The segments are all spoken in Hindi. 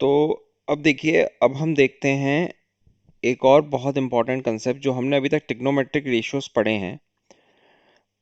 तो अब देखिए, अब हम देखते हैं एक और बहुत इंपॉर्टेंट कंसेप्ट जो हमने अभी तक ट्रिग्नोमेट्रिक रेशियोज पढ़े हैं।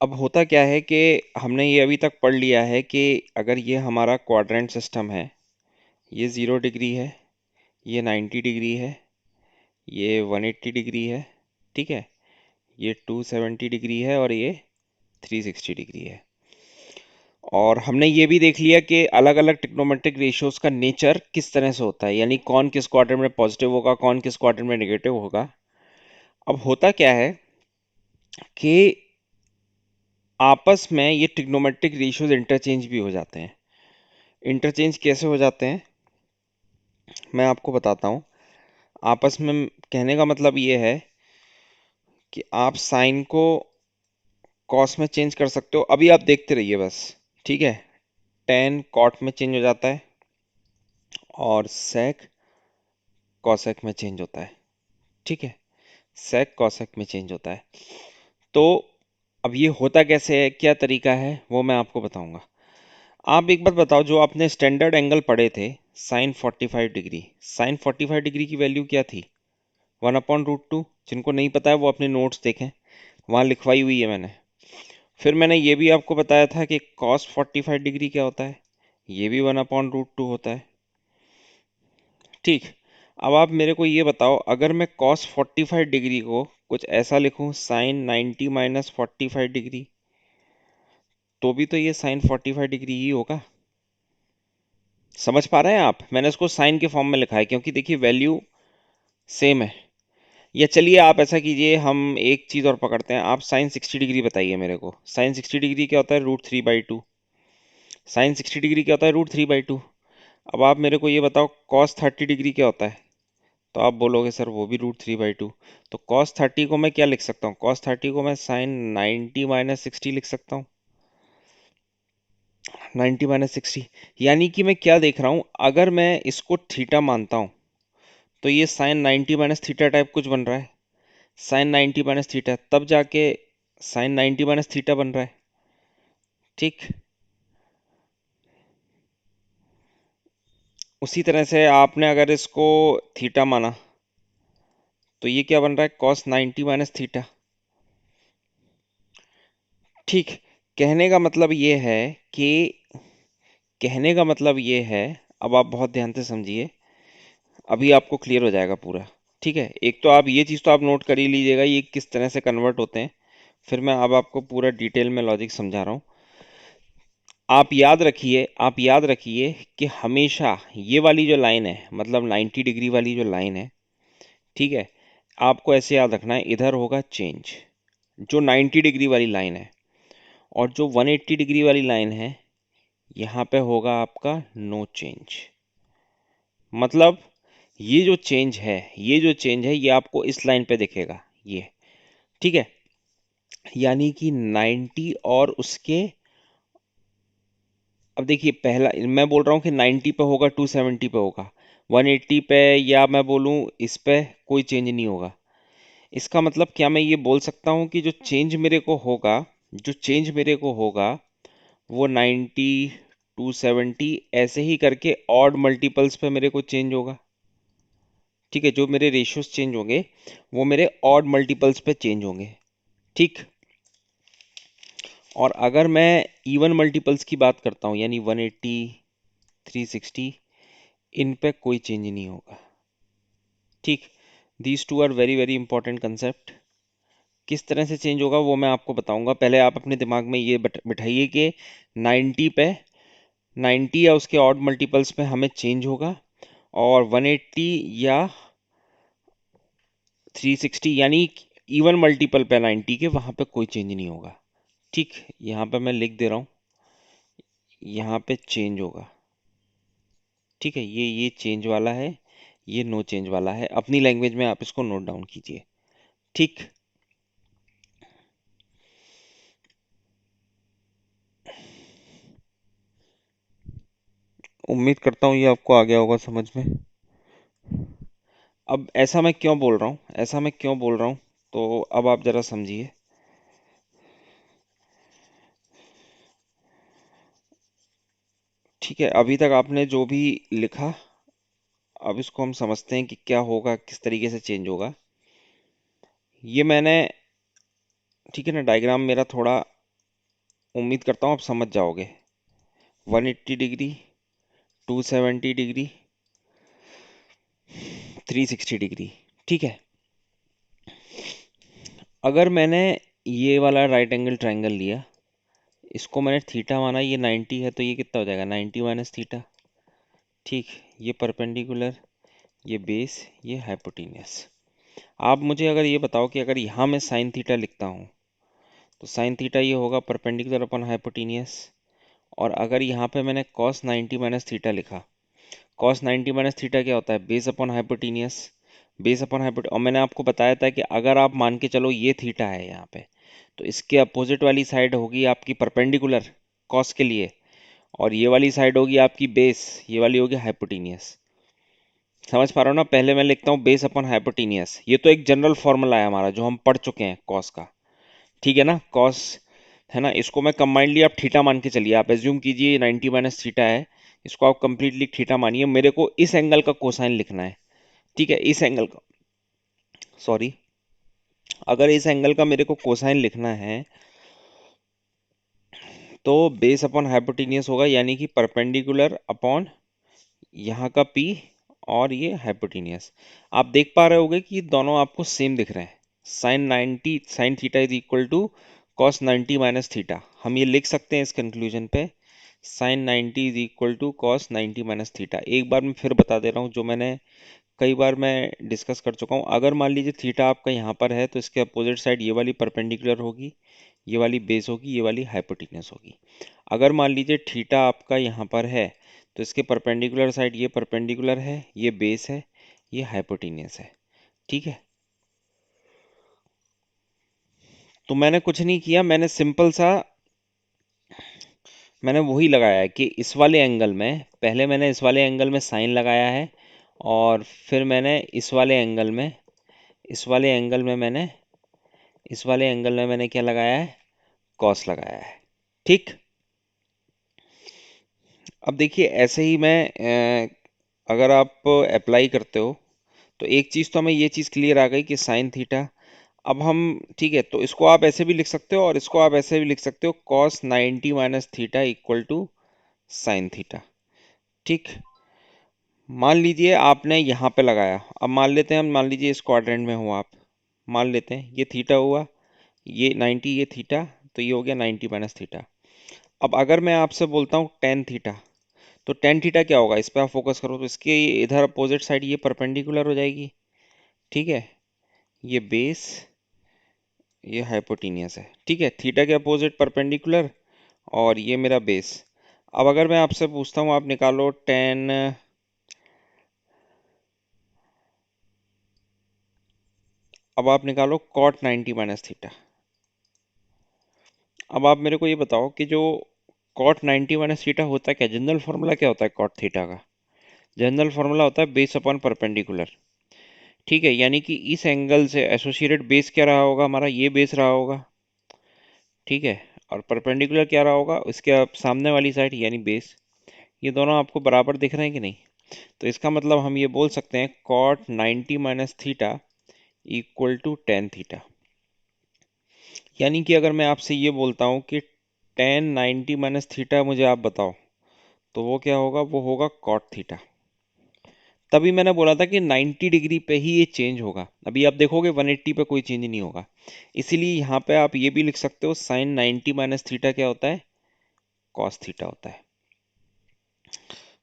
अब होता क्या है कि हमने ये अभी तक पढ़ लिया है कि अगर ये हमारा क्वाड्रेंट सिस्टम है, ये 0 डिग्री है, ये 90 डिग्री है, ये 180 डिग्री है, ठीक है, ये 270 डिग्री है और ये 360 डिग्री है। और हमने ये भी देख लिया कि अलग अलग ट्रिग्नोमेट्रिक रेशियोज का नेचर किस तरह से होता है, यानी कौन किस क्वाड्रेंट में पॉजिटिव होगा, कौन किस क्वाड्रेंट में नेगेटिव होगा। अब होता क्या है कि आपस में ये ट्रिग्नोमेट्रिक रेशियोज इंटरचेंज भी हो जाते हैं। इंटरचेंज कैसे हो जाते हैं मैं आपको बताता हूँ। आपस में कहने का मतलब ये है कि आप साइन को कॉस में चेंज कर सकते हो। अभी आप देखते रहिए बस, ठीक है। टेन कॉट में चेंज हो जाता है और सेक कॉसेक में चेंज होता है, ठीक है। सेक कॉसेक में चेंज होता है। तो अब ये होता कैसे है, क्या तरीका है, वो मैं आपको बताऊंगा। आप एक बात बताओ, जो आपने स्टैंडर्ड एंगल पढ़े थे, साइन 45 डिग्री, साइन 45 डिग्री की वैल्यू क्या थी? 1/√2। जिनको नहीं पता है वो अपने नोट्स देखें, वहाँ लिखवाई हुई है मैंने। फिर मैंने ये भी आपको बताया था कि कॉस 45 डिग्री क्या होता है, ये भी 1/√2 होता है, ठीक। अब आप मेरे को ये बताओ, अगर मैं कॉस 45 डिग्री को कुछ ऐसा लिखूं, साइन 90 - 45 डिग्री, तो भी तो ये साइन 45 डिग्री ही होगा। समझ पा रहे हैं आप? मैंने इसको साइन के फॉर्म में लिखा है क्योंकि देखिए वैल्यू सेम है। या चलिए आप ऐसा कीजिए, हम एक चीज़ और पकड़ते हैं। आप साइन 60 डिग्री बताइए मेरे को। साइन 60 डिग्री क्या होता है? √3/2। साइन 60 डिग्री क्या होता है? √3/2। अब आप मेरे को ये बताओ, कॉस 30 डिग्री क्या होता है? तो आप बोलोगे सर वो भी √3/2। तो कॉस 30 को मैं क्या लिख सकता हूँ? कॉस 30 को मैं साइन 90 - 60 लिख सकता हूँ। 90 - 60 यानी कि मैं क्या देख रहा हूँ, अगर मैं इसको थीटा मानता हूँ तो ये साइन 90 - थीटा टाइप कुछ बन रहा है। साइन 90 - थीटा, तब जाके साइन 90 - थीटा बन रहा है, ठीक। उसी तरह से आपने अगर इसको थीटा माना तो ये क्या बन रहा है? कॉस 90 - थीटा, ठीक। कहने का मतलब ये है कि कहने का मतलब ये है, अब आप बहुत ध्यान से समझिए, अभी आपको क्लियर हो जाएगा पूरा, ठीक है। एक तो आप ये चीज़ तो आप नोट कर ही लीजिएगा ये किस तरह से कन्वर्ट होते हैं, फिर मैं अब आपको पूरा डिटेल में लॉजिक समझा रहा हूँ। आप याद रखिए कि हमेशा ये वाली जो लाइन है, मतलब 90 डिग्री वाली जो लाइन है, ठीक है, आपको ऐसे याद रखना है, इधर होगा चेंज, जो 90 डिग्री वाली लाइन है, और जो 180 डिग्री वाली लाइन है, यहाँ पे होगा आपका नो चेंज। मतलब ये जो चेंज है ये आपको इस लाइन पे दिखेगा, ये, ठीक है। यानी कि 90 और उसके, अब देखिए पहला मैं बोल रहा हूँ कि 90 पे होगा, 270 पे होगा, 180 पे, या मैं बोलूँ इस पे कोई चेंज नहीं होगा। इसका मतलब क्या मैं ये बोल सकता हूँ कि जो चेंज मेरे को होगा वो 90 270 ऐसे ही करके ऑड मल्टीपल्स पे मेरे को चेंज होगा, ठीक है। जो मेरे रेशियोज चेंज होंगे वो मेरे ऑड मल्टीपल्स पे चेंज होंगे, ठीक। और अगर मैं इवन मल्टीपल्स की बात करता हूँ, यानी 180 360, इन पे कोई चेंज नहीं होगा, ठीक। These two are very very important concept. किस तरह से चेंज होगा वो मैं आपको बताऊंगा। पहले आप अपने दिमाग में ये बिठाइए कि 90 पे, 90 या उसके ऑड मल्टीपल्स पे हमें चेंज होगा, और 180 या 360 यानी इवन मल्टीपल पे 90 के, वहां पे कोई चेंज नहीं होगा, ठीक। यहाँ पे मैं लिख दे रहा हूँ, यहाँ पे चेंज होगा, ठीक है। ये चेंज वाला है, ये नो चेंज वाला है। अपनी लैंग्वेज में आप इसको नोट डाउन कीजिए, ठीक। उम्मीद करता हूँ ये आपको आ गया होगा समझ में। अब ऐसा मैं क्यों बोल रहा हूँ, तो अब आप जरा समझिए। ठीक है, अभी तक आपने जो भी लिखा अब इसको हम समझते हैं कि क्या होगा, किस तरीके से चेंज होगा। ये मैंने, ठीक है ना, डायग्राम मेरा थोड़ा, उम्मीद करता हूँ आप समझ जाओगे। 180 डिग्री, 270 डिग्री, 360 डिग्री। ठीक है, अगर मैंने ये वाला राइट एंगल ट्रायंगल लिया, इसको मैंने थीटा माना, ये 90 है, तो ये कितना हो जाएगा, 90 माइनस थीटा। ठीक, ये परपेंडिकुलर, ये बेस, ये हाइपोटेन्यूस। आप मुझे अगर ये बताओ कि अगर यहाँ मैं साइन थीटा लिखता हूँ, तो साइन थीटा ये होगा परपेंडिकुलर अपॉन हाइपोटेन्यूस। और अगर यहाँ पे मैंने कॉस 90 माइनस थीटा लिखा, कॉस 90 माइनस थीटा क्या होता है, base upon hypotenuse. Base upon hypotenuse, और मैंने आपको बताया था कि अगर आप मान के चलो ये थीटा है यहाँ पे, तो इसके अपोजिट वाली साइड होगी आपकी परपेंडिकुलर कॉस के लिए, और ये वाली साइड होगी आपकी बेस, ये वाली होगी हाइपोटेन्यूस। समझ पा रहे हो ना? पहले मैं लिखता हूँ बेस अपॉन हाइपोटेन्यूस, ये तो एक जनरल फॉर्मूला है हमारा जो हम पढ़ चुके हैं कॉस का। ठीक है ना, कॉस है ना, इसको मैं कंबाइंडली आप थीटा मान के चलिए, आप एज्यूम कीजिए 90 माइनस थीटा है, इसको आप कंप्लीटली थीटा मानिए, मेरे को इस एंगल का कोसाइन लिखना है। ठीक है, इस एंगल का, सॉरी, अगर इस एंगल का मेरे को कोसाइन लिखना है, तो बेस अपॉन हाइपोटेन्यूस होगा, यानी कि परपेंडिकुलर अपॉन यहाँ का P और ये हाइपोटेन्यूस। आप देख पा रहे होगे कि दोनों आपको सेम दिख रहे हैं। Sine theta is equal to cos 90 minus theta, हम ये लिख सकते हैं इस कंक्लूजन पे, sine 90 is equal to cos 90 minus theta. एक बार मैं फिर बता दे रहा हूँ, जो मैंने कई बार मैं डिस्कस कर चुका हूँ। अगर मान लीजिए थीटा आपका यहाँ पर है, तो इसके अपोजिट साइड ये वाली परपेंडिकुलर होगी, ये वाली बेस होगी, ये वाली हाइपोटेन्यूस होगी। अगर मान लीजिए थीटा आपका यहाँ पर है, तो इसके परपेंडिकुलर साइड ये परपेंडिकुलर है, ये बेस है, ये हाइपोटेन्यूस है। ठीक है, तो मैंने कुछ नहीं किया, मैंने सिंपल सा, मैंने वही लगाया है कि इस वाले एंगल में, पहले मैंने इस वाले एंगल में साइन लगाया है, और फिर मैंने इस वाले एंगल में, इस वाले एंगल में मैंने, इस वाले एंगल में मैंने क्या लगाया है, कॉस लगाया है। ठीक, अब देखिए ऐसे ही मैं अगर आप अप्लाई करते हो, तो एक चीज़ तो हमें ये चीज़ क्लियर आ गई कि साइन थीटा, अब हम, ठीक है, तो इसको आप ऐसे भी लिख सकते हो और इसको आप ऐसे भी लिख सकते हो, cos 90 minus theta equal to sine theta. ठीक, मान लीजिए आपने यहाँ पे लगाया, अब मान लेते हैं हम, मान लीजिए इस क्वाड्रेंट में हो आप, मान लेते हैं ये थीटा हुआ, ये 90, ये थीटा, तो ये हो गया 90 माइनस थीटा। अब अगर मैं आपसे बोलता हूँ टेन थीटा, तो टेन थीटा क्या होगा, इस पर आप फोकस करो, तो इसके इधर अपोजिट साइड ये परपेंडिकुलर हो जाएगी। ठीक है, ये बेस, ये हाइपोटेन्यूस है। ठीक है, थीटा के अपोजिट परपेंडिकुलर, और ये मेरा बेस। अब अगर मैं आपसे पूछता हूँ, आप निकालो टेन, अब आप निकालो कॉट 90 माइनस थीटा। अब आप मेरे को ये बताओ कि जो कॉट 90 माइनस थीटा होता है क्या, जनरल फॉर्मूला क्या होता है कॉट थीटा का? जनरल फॉर्मूला होता है बेस अपॉन परपेंडिकुलर। ठीक है, यानी कि इस एंगल से एसोसिएटेड बेस क्या रहा होगा हमारा, ये बेस रहा होगा। ठीक है, और परपेंडिकुलर क्या रहा होगा, उसके सामने वाली साइड यानी बेस। ये दोनों आपको बराबर दिख रहे हैं कि नहीं? तो इसका मतलब हम ये बोल सकते हैं cot 90 minus theta equal to tan theta. यानी कि अगर मैं आपसे ये बोलता हूँ कि टेन 90 माइनस थीटा मुझे आप बताओ, तो वो क्या होगा, वो होगा कॉट थीटा। तभी मैंने बोला था कि 90 डिग्री पे ही ये चेंज होगा, अभी आप देखोगे 180 पे कोई चेंज नहीं होगा। इसीलिए यहाँ पे आप ये भी लिख सकते हो, साइन 90 माइनस थीटा क्या होता है, कॉस थीटा होता है।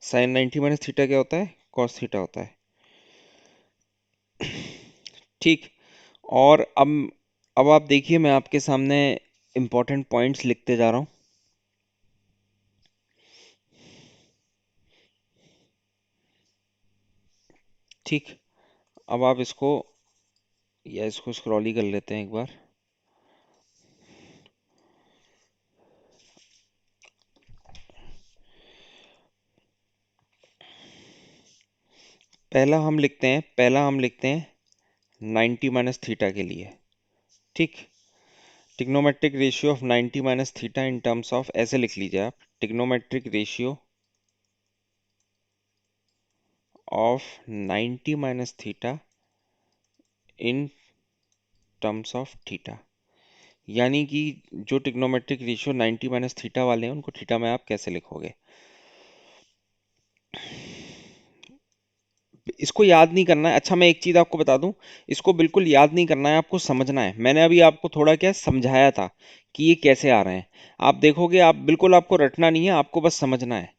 साइन 90 माइनस थीटा क्या होता है, कॉस थीटा होता है। ठीक, और अब आप देखिए, मैं आपके सामने इंपॉर्टेंट पॉइंट्स लिखते जा रहा हूँ। ठीक, अब आप इसको, या इसको स्क्रॉल ही कर लेते हैं एक बार। पहला हम लिखते हैं 90 माइनस थीटा के लिए। ठीक, trigonometric ratio of 90 minus theta in terms of, ऐसे लिख लीजिए आप, trigonometric ratio of 90 minus theta in terms of theta. यानी कि जो ट्रिग्नोमेट्रिक रेशियो 90 माइनस थीटा वाले हैं उनको थीटा में आप कैसे लिखोगे। इसको याद नहीं करना है। अच्छा, मैं एक चीज आपको बता दूं, इसको बिल्कुल याद नहीं करना है, आपको समझना है। मैंने अभी आपको थोड़ा क्या समझाया था कि ये कैसे आ रहे हैं। आप देखोगे, आप बिल्कुल, आपको रटना नहीं है, आपको बस समझना है।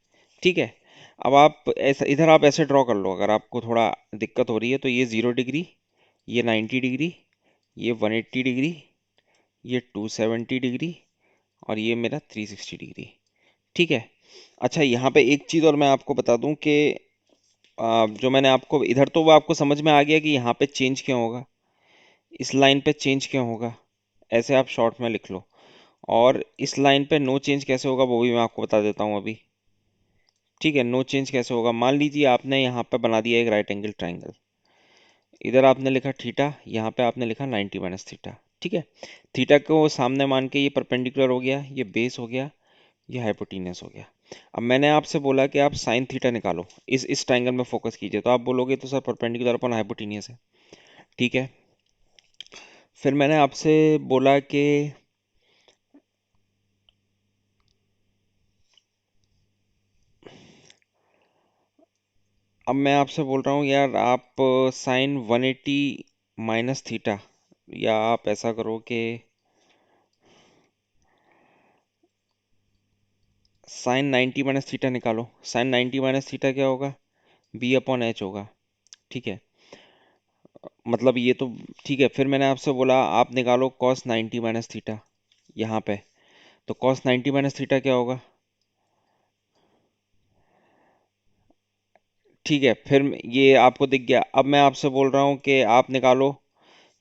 ठीक है। अब आप ऐसा, इधर आप ऐसे ड्रॉ कर लो, अगर आपको थोड़ा दिक्कत हो रही है तो ये 0 डिग्री, ये 90 डिग्री, ये 180 डिग्री, ये 270 डिग्री, और ये मेरा 360 डिग्री। ठीक है। अच्छा, यहाँ पे एक चीज़ और मैं आपको बता दूं कि जो मैंने आपको इधर, तो वो आपको समझ में आ गया कि यहाँ पे चेंज क्यों होगा, इस लाइन पे चेंज क्यों होगा, ऐसे आप शॉर्ट में लिख लो। और इस लाइन पे नो चेंज कैसे होगा वो भी मैं आपको बता देता हूँ अभी। ठीक है, नो चेंज कैसे होगा, मान लीजिए आपने यहाँ पे बना दिया एक राइट एंगल ट्राइंगल, इधर आपने लिखा थीटा, यहाँ पे आपने लिखा 90 माइनस थीटा। ठीक है। थीटा को सामने मान के ये परपेंडिकुलर हो गया, ये बेस हो गया, ये हाइपोटेन्यूस हो गया। अब मैंने आपसे बोला कि आप साइन थीटा निकालो, इस ट्राइंगल में फोकस कीजिए, तो आप बोलोगे तो सर परपेंडिकुलर अपॉन हाइपोटेन्यूस है। ठीक है। फिर मैंने आपसे बोला कि अब मैं आपसे बोल रहा हूँ यार, आप साइन 180 माइनस थीटा, या आप ऐसा करो कि साइन 90 माइनस थीटा निकालो। साइन 90 माइनस थीटा क्या होगा, बी अपॉन एच होगा। ठीक है। मतलब ये तो ठीक है। फिर मैंने आपसे बोला आप निकालो कॉस 90 माइनस थीटा यहाँ पे, तो कॉस 90 माइनस थीटा क्या होगा। ठीक है। फिर ये आपको दिख गया। अब मैं आपसे बोल रहा हूँ कि आप निकालो,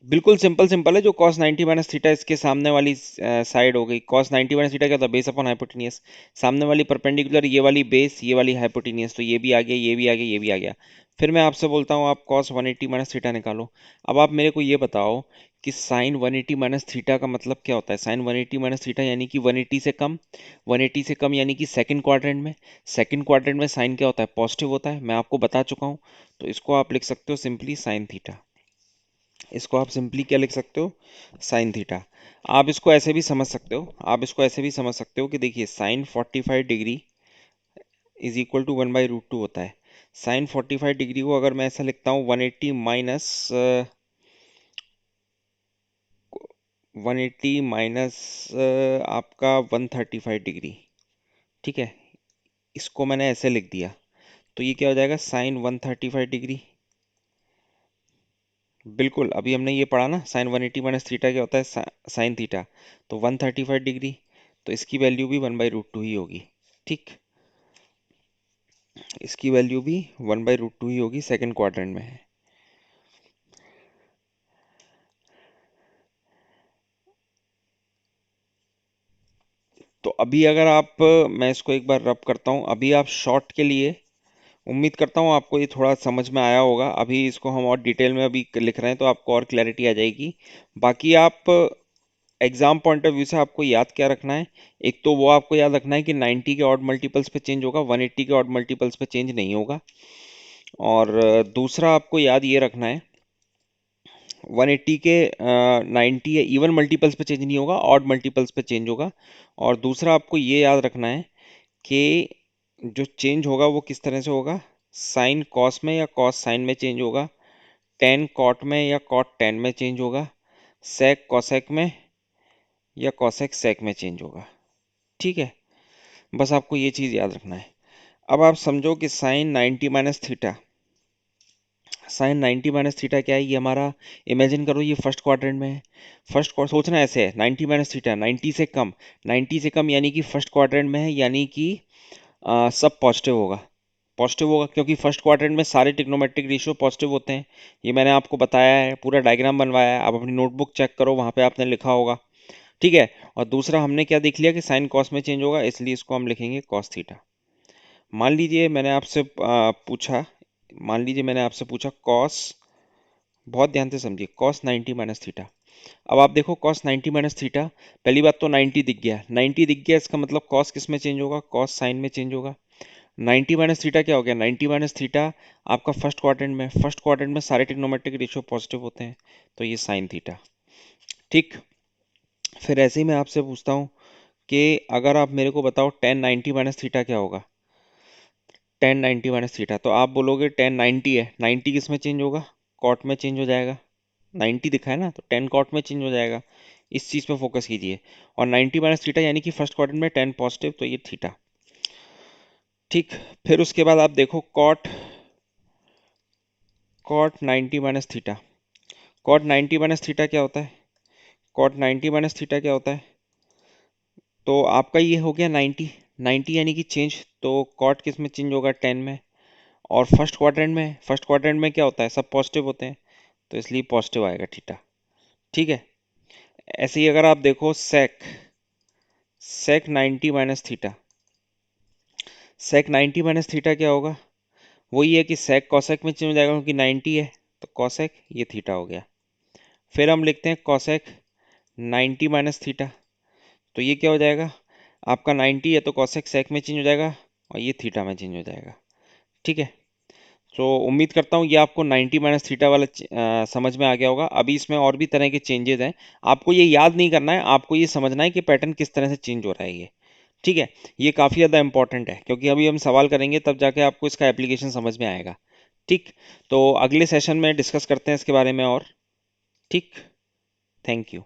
बिल्कुल सिंपल सिंपल है, जो कॉस 90 माइनस थीटा इसके सामने वाली साइड हो गई। कॉस 90 माइनस थीटा क्या होता है, बेस अपॉन हाइपोटेनियस। सामने वाली परपेंडिकुलर, ये वाली बेस, ये वाली हाइपोटेनियस, तो ये भी आ गया, ये भी आ गया, ये भी आ गया। फिर मैं आपसे बोलता हूँ आप कॉस 180 माइनस थीटा निकालो। अब आप मेरे को ये बताओ कि साइन 180 माइनस थीटा का मतलब क्या होता है। साइन 180 माइनस थीटा यानी कि 180 से कम, 180 से कम यानी कि सेकंड क्वाड्रेंट में। सेकंड क्वाड्रेंट में साइन क्या होता है, पॉजिटिव होता है, मैं आपको बता चुका हूँ। तो इसको आप लिख सकते हो सिंपली साइन थीटा। इसको आप सिंपली क्या लिख सकते हो, साइन थीटा। आप इसको ऐसे भी समझ सकते हो, आप इसको ऐसे भी समझ सकते हो कि देखिए sine 45 degree is equal to 1/√2 होता है। साइन 45 डिग्री को अगर मैं ऐसा लिखता हूँ 180 माइनस 180 माइनस आपका 135 डिग्री। ठीक है। इसको मैंने ऐसे लिख दिया, तो ये क्या हो जाएगा, साइन 135 डिग्री। बिल्कुल, अभी हमने ये पढ़ा ना, साइन 180 माइनस थीटा क्या होता है, साइन थीटा। तो 135 डिग्री, तो इसकी वैल्यू भी 1/√2 ही होगी। ठीक, इसकी वैल्यू भी 1/√2 ही होगी, सेकंड क्वाड्रेंट में है। तो अभी अगर आप, मैं इसको एक बार रब करता हूँ, अभी आप शॉर्ट के लिए, उम्मीद करता हूँ आपको ये थोड़ा समझ में आया होगा। अभी इसको हम और डिटेल में अभी लिख रहे हैं तो आपको और क्लैरिटी आ जाएगी। बाकी आप एग्जाम पॉइंट ऑफ व्यू से आपको याद क्या रखना है, एक तो वो आपको याद रखना है कि 90 के ऑड मल्टीपल्स पे चेंज होगा, 180 के ऑड मल्टीपल्स पे चेंज नहीं होगा। और दूसरा आपको याद ये रखना है, 180 के 90 या इवन मल्टीपल्स पे चेंज नहीं होगा, ऑड मल्टीपल्स पे चेंज होगा। और दूसरा आपको ये याद रखना है कि जो चेंज होगा वो किस तरह से होगा, साइन कॉस में या कॉस साइन में चेंज होगा, टेन कॉट में या कॉट टेन में चेंज होगा, सेक कॉसेक में या कॉसेक सेक में चेंज होगा। ठीक है। बस आपको ये चीज़ याद रखना है। अब आप समझो कि sine 90 minus theta, sine 90 minus theta क्या है, ये हमारा, इमेजिन करो ये फर्स्ट क्वाड्रेंट में है। फर्स्ट क्वार सोचना ऐसे है, 90 माइनस थीटा 90 से कम, 90 से कम यानी कि फर्स्ट क्वाड्रेंट में है, यानी कि सब पॉजिटिव होगा। पॉजिटिव होगा क्योंकि फर्स्ट क्वाड्रेंट में सारे ट्रिग्नोमेट्रिक रेशियो पॉजिटिव होते हैं। ये मैंने आपको बताया है, पूरा डायग्राम बनवाया है, आप अपनी नोटबुक चेक करो, वहाँ पे आपने लिखा होगा। ठीक है। और दूसरा हमने क्या देख लिया कि साइन कॉस में चेंज होगा, इसलिए इसको हम लिखेंगे कॉस थीटा। मान लीजिए मैंने आपसे पूछा, मान लीजिए मैंने आपसे पूछा कॉस, बहुत ध्यान से समझिए, कॉस 90 माइनस थीटा। अब आप देखो कॉस 90 माइनस थीटा, पहली बात तो 90 दिख गया, 90 दिख गया, इसका मतलब कॉस किस में चेंज होगा, कॉस साइन में चेंज होगा। 90 माइनस थीटा क्या हो गया? 90 माइनस थीटा आपका फर्स्ट क्वाड्रेंट में सारे ट्रिग्नोमेट्रिक रेशियो पॉजिटिव होते हैं, तो ये साइन थीटा। ठीक, फिर ऐसे ही मैं आपसे पूछता हूँ कि अगर आप मेरे को बताओ टेन 90 माइनस थीटा क्या होगा? टेन 90 माइनस थीटा, तो आप बोलोगे टेन 90 है, 90 किस में चेंज होगा? कॉट में चेंज हो जाएगा। 90 दिखा है ना, तो टेन कॉट में चेंज हो जाएगा। इस चीज़ पे फोकस कीजिए। और 90 माइनस थीटा यानी कि फर्स्ट क्वाड्रेंट में टेन पॉजिटिव, तो ये थीटा। ठीक, फिर उसके बाद आप देखो cot cot 90 minus theta. Cot 90 minus theta क्या होता है? कॉट 90 माइनस थीटा क्या होता है? तो आपका ये हो गया 90, 90 यानी कि चेंज, तो कॉट किस में चेंज होगा? 10 में। और फर्स्ट क्वाड्रेंट में क्या होता है? सब पॉजिटिव होते हैं, तो इसलिए पॉजिटिव आएगा थीटा। ठीक है, ऐसे ही अगर आप देखो सेक सेक 90 माइनस थीटा, सेक 90 माइनस थीटा क्या होगा? वही है कि सेक कॉसेक में चेंज हो जाएगा, क्योंकि 90 है, तो कॉसेक ये थीटा हो गया। फिर हम लिखते हैं कॉसेक 90 माइनस थीटा, तो ये क्या हो जाएगा? आपका 90 है तो कॉसेक सेक में चेंज हो जाएगा, और ये थीटा में चेंज हो जाएगा। ठीक है, तो उम्मीद करता हूँ ये आपको 90 माइनस थीटा वाला समझ में आ गया होगा। अभी इसमें और भी तरह के चेंजेस हैं, आपको ये याद नहीं करना है, आपको ये समझना है कि पैटर्न किस तरह से चेंज हो रहा है ये। ठीक है, ये काफ़ी ज़्यादा इंपॉर्टेंट है, क्योंकि अभी हम सवाल करेंगे तब जाके आपको इसका एप्लीकेशन समझ में आएगा। ठीक, तो अगले सेशन में डिस्कस करते हैं इसके बारे में और। ठीक, थैंक यू।